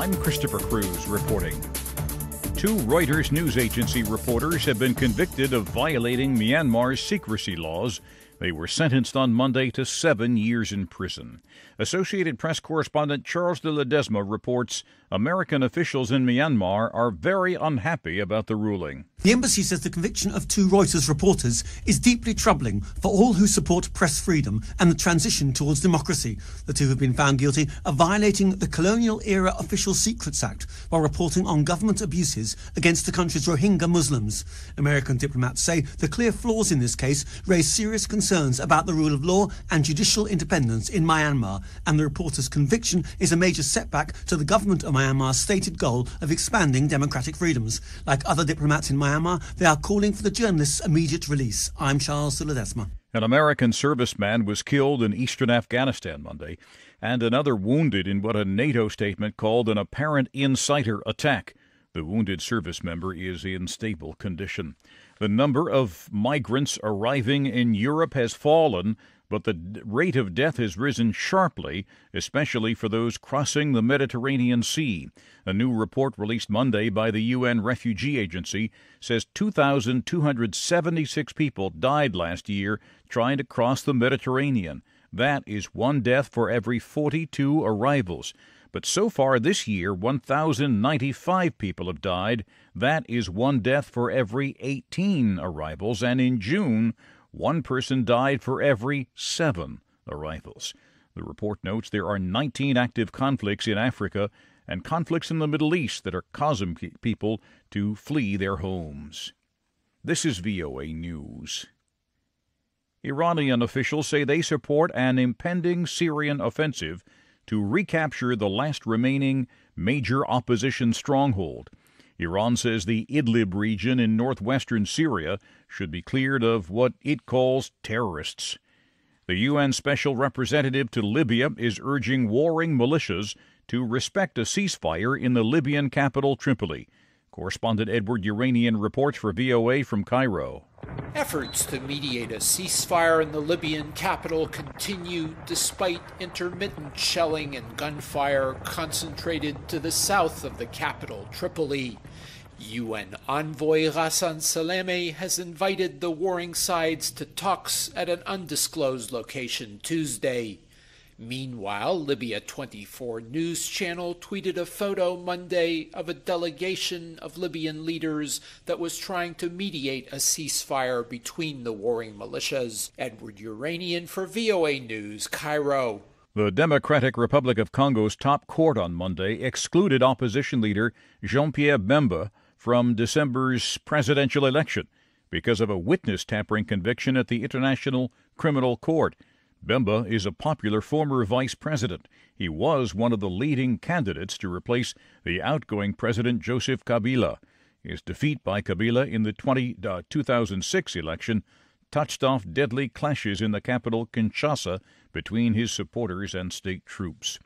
I'm Christopher Cruz reporting. Two Reuters news agency reporters have been convicted of violating Myanmar's secrecy laws. They were sentenced on Monday to 7 years in prison. Associated Press correspondent Charles De Ledesma reports American officials in Myanmar are very unhappy about the ruling. The embassy says the conviction of two Reuters reporters is deeply troubling for all who support press freedom and the transition towards democracy. The two have been found guilty of violating the colonial-era Official Secrets Act while reporting on government abuses against the country's Rohingya Muslims. American diplomats say the clear flaws in this case raise serious concerns about the rule of law and judicial independence in Myanmar, and the reporter's conviction is a major setback to the government of Myanmar's stated goal of expanding democratic freedoms. Like other diplomats in Myanmar, they are calling for the journalist's immediate release. I'm Charles De Ledesma. An American serviceman was killed in eastern Afghanistan Monday, and another wounded in what a NATO statement called an apparent inciter attack. The wounded service member is in stable condition. The number of migrants arriving in Europe has fallen, but the rate of death has risen sharply, especially for those crossing the Mediterranean Sea. A new report released Monday by the UN Refugee Agency says 2,276 people died last year trying to cross the Mediterranean. That is one death for every 42 arrivals. But so far this year, 1,095 people have died. That is one death for every 18 arrivals. And in June, one person died for every 7 arrivals. The report notes there are 19 active conflicts in Africa and conflicts in the Middle East that are causing people to flee their homes. This is VOA News. Iranian officials say they support an impending Syrian offensive to recapture the last remaining major opposition stronghold. Iran says the Idlib region in northwestern Syria should be cleared of what it calls terrorists. The UN Special Representative to Libya is urging warring militias to respect a ceasefire in the Libyan capital, Tripoli. Correspondent Edward Uranian reports for VOA from Cairo. Efforts to mediate a ceasefire in the Libyan capital continue despite intermittent shelling and gunfire concentrated to the south of the capital, Tripoli. UN envoy Ghassan Salame has invited the warring sides to talks at an undisclosed location Tuesday. Meanwhile, Libya 24 News Channel tweeted a photo Monday of a delegation of Libyan leaders that was trying to mediate a ceasefire between the warring militias. Edward Uranian for VOA News, Cairo. The Democratic Republic of Congo's top court on Monday excluded opposition leader Jean-Pierre Bemba from December's presidential election because of a witness tampering conviction at the International Criminal Court. Bemba is a popular former vice president. He was one of the leading candidates to replace the outgoing President Joseph Kabila. His defeat by Kabila in the 2006 election touched off deadly clashes in the capital, Kinshasa, between his supporters and state troops.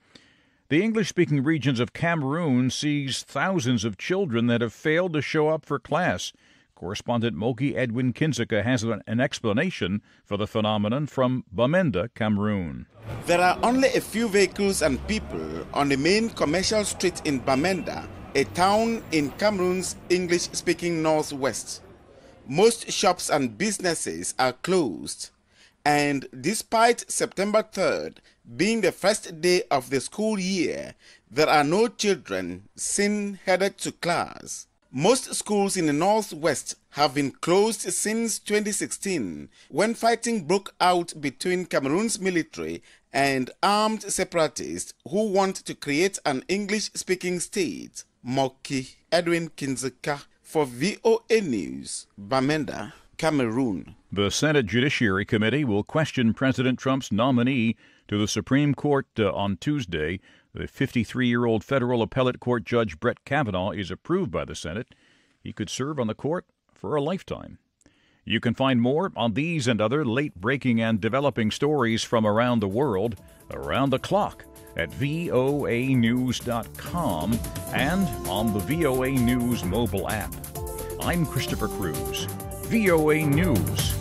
The English-speaking regions of Cameroon sees thousands of children that have failed to show up for class. Correspondent Moki Edwin Kinzika has an explanation for the phenomenon from Bamenda, Cameroon. There are only a few vehicles and people on the main commercial street in Bamenda, a town in Cameroon's English-speaking northwest. Most shops and businesses are closed. And despite September 3rd being the first day of the school year, there are no children seen headed to class. Most schools in the northwest have been closed since 2016, when fighting broke out between Cameroon's military and armed separatists who want to create an English-speaking state. Moki Edwin Kinzika for VOA News, Bamenda, Cameroon. The Senate Judiciary Committee will question President Trump's nominee to the Supreme Court on Tuesday. The 53-year-old federal appellate court judge Brett Kavanaugh is approved by the Senate. He could serve on the court for a lifetime. You can find more on these and other late-breaking and developing stories from around the world around the clock at voanews.com and on the VOA News mobile app. I'm Christopher Cruz, VOA News.